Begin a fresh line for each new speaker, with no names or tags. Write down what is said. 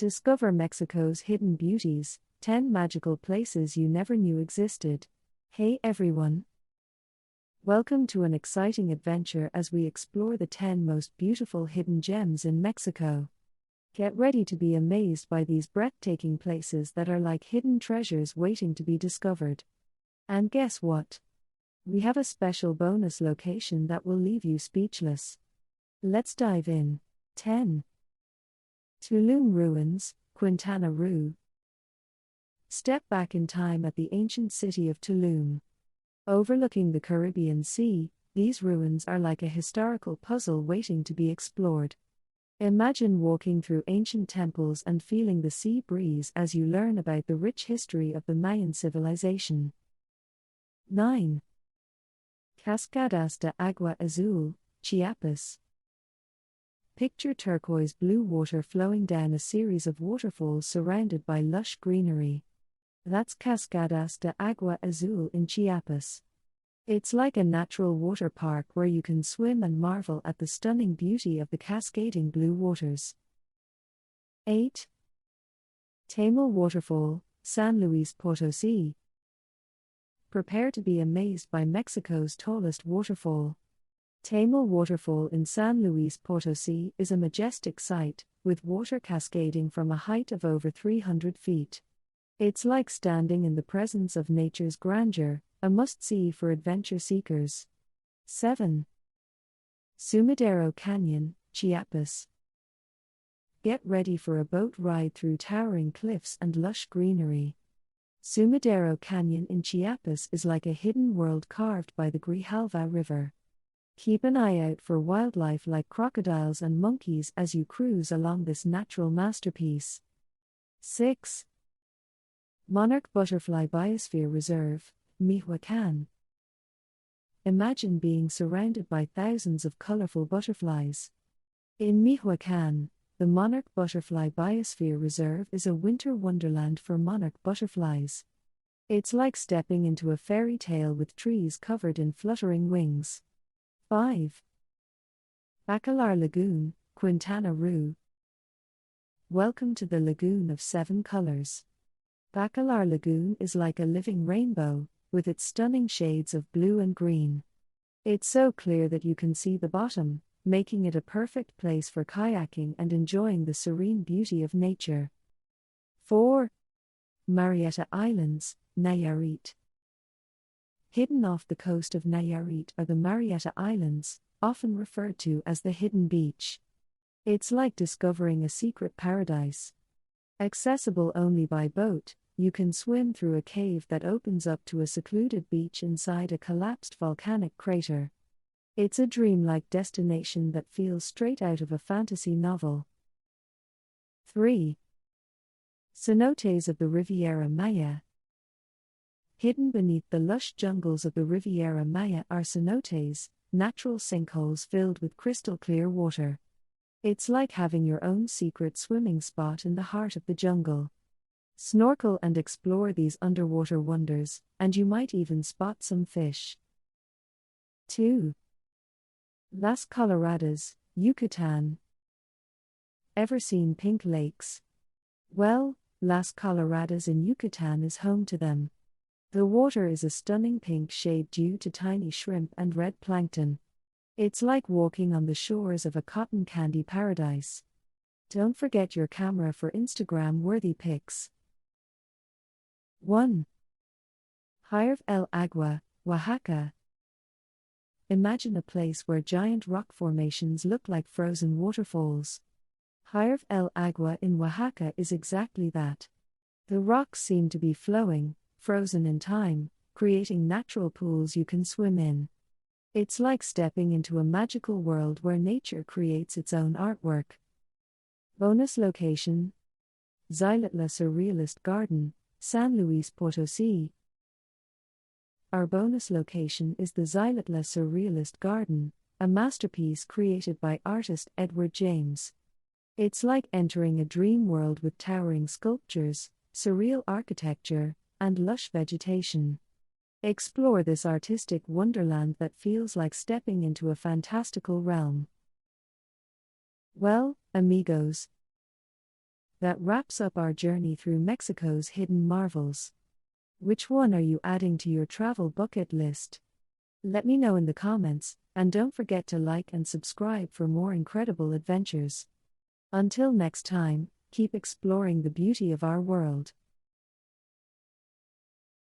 Discover Mexico's hidden beauties, 10 magical places you never knew existed. Hey everyone! Welcome to an exciting adventure as we explore the 10 most beautiful hidden gems in Mexico. Get ready to be amazed by these breathtaking places that are like hidden treasures waiting to be discovered. And guess what? We have a special bonus location that will leave you speechless. Let's dive in. 10. Tulum Ruins, Quintana Roo. Step back in time at the ancient city of Tulum. Overlooking the Caribbean Sea, these ruins are like a historical puzzle waiting to be explored. Imagine walking through ancient temples and feeling the sea breeze as you learn about the rich history of the Mayan civilization. 9. Cascadas de Agua Azul, Chiapas. Picture turquoise blue water flowing down a series of waterfalls surrounded by lush greenery. That's Cascadas de Agua Azul in Chiapas. It's like a natural water park where you can swim and marvel at the stunning beauty of the cascading blue waters. 8. Tamal Waterfall, San Luis Potosí. Prepare to be amazed by Mexico's tallest waterfall. Tamal Waterfall in San Luis Potosí is a majestic sight, with water cascading from a height of over 300 feet. It's like standing in the presence of nature's grandeur, a must-see for adventure seekers. 7. Sumidero Canyon, Chiapas. Get ready for a boat ride through towering cliffs and lush greenery. Sumidero Canyon in Chiapas is like a hidden world carved by the Grijalva River. Keep an eye out for wildlife like crocodiles and monkeys as you cruise along this natural masterpiece. 6. Monarch Butterfly Biosphere Reserve, Michoacán. Imagine being surrounded by thousands of colorful butterflies. In Michoacán, the Monarch Butterfly Biosphere Reserve is a winter wonderland for monarch butterflies. It's like stepping into a fairy tale with trees covered in fluttering wings. 5. Bacalar Lagoon, Quintana Roo. Welcome to the Lagoon of Seven Colors. Bacalar Lagoon is like a living rainbow, with its stunning shades of blue and green. It's so clear that you can see the bottom, making it a perfect place for kayaking and enjoying the serene beauty of nature. 4. Marietta Islands, Nayarit. Hidden off the coast of Nayarit are the Marietta Islands, often referred to as the Hidden Beach. It's like discovering a secret paradise. Accessible only by boat, you can swim through a cave that opens up to a secluded beach inside a collapsed volcanic crater. It's a dreamlike destination that feels straight out of a fantasy novel. 3. Cenotes of the Riviera Maya. Hidden beneath the lush jungles of the Riviera Maya are cenotes, natural sinkholes filled with crystal-clear water. It's like having your own secret swimming spot in the heart of the jungle. Snorkel and explore these underwater wonders, and you might even spot some fish. 2. Las Coloradas, Yucatan. Ever seen pink lakes? Well, Las Coloradas in Yucatan is home to them. The water is a stunning pink shade due to tiny shrimp and red plankton. It's like walking on the shores of a cotton candy paradise. Don't forget your camera for Instagram-worthy pics. 1. Hierve el Agua, Oaxaca. Imagine a place where giant rock formations look like frozen waterfalls. Hierve el Agua in Oaxaca is exactly that. The rocks seem to be flowing, frozen in time, creating natural pools you can swim in. It's like stepping into a magical world where nature creates its own artwork. Bonus location: Xilotla Surrealist Garden, San Luis Potosí. Our bonus location is the Xilotla Surrealist Garden, a masterpiece created by artist Edward James. It's like entering a dream world with towering sculptures, surreal architecture, and lush vegetation. Explore this artistic wonderland that feels like stepping into a fantastical realm. Well, amigos, That wraps up our journey through Mexico's hidden marvels. Which one are you adding to your travel bucket list? Let me know in the comments, and don't forget to like and subscribe for more incredible adventures. Until next time, keep exploring the beauty of our world.